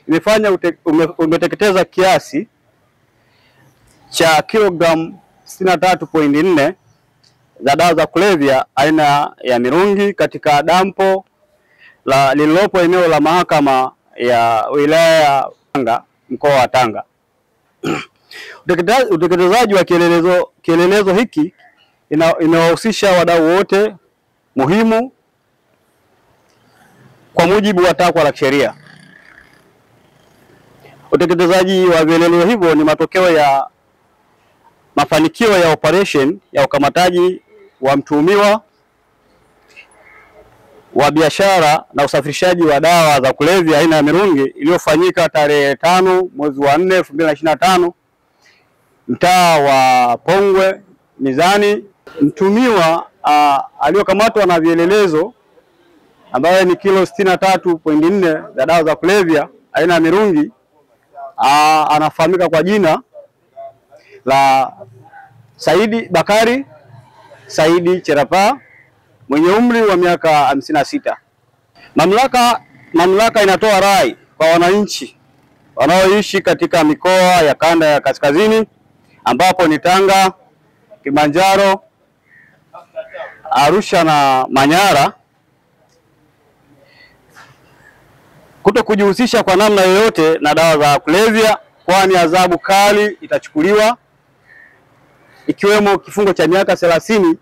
imefanya umeteketeza kiasi cha kilogramu 63.4 za dawa za kulevya aina ya mirungi katika dampo lililopo eneo la mahakama ya wilaya ya Tanga, mkoa wa Tanga. Utekelezaji wa kielelezo hiki inawahusisha wadau wote muhimu kwa mujibu wa takwa la sheria. Utekelezaji wa vielelezo hivyo ni matokeo ya mafanikio ya operation ya ukamataji wa mtuhumiwa wa biashara na usafirishaji wa dawa za kulevya aina ya mirungi iliyofanyika tarehe 5 mwezi wa 4 2025 mtaa wa Pongwe Mizani. Mtuhumiwa aliyokamatwa na vielelezo ambaye ni kilo 63.4 za dawa za kulevya aina ya mirungi anafahamika kwa jina la Saidi Bakari Saidi Cherapa mwenye umri wa miaka 56. Mamlaka inatoa rai kwa wananchi wanaoishi katika mikoa ya kanda ya kaskazini ambapo ni Tanga, Kilimanjaro, Arusha na Manyara kutokujihusisha kwa namna yoyote na dawa za kulevya, kwani adhabu kali itachukuliwa ikiwemo kifungo cha miaka 30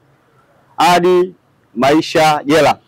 hadi maisha jela.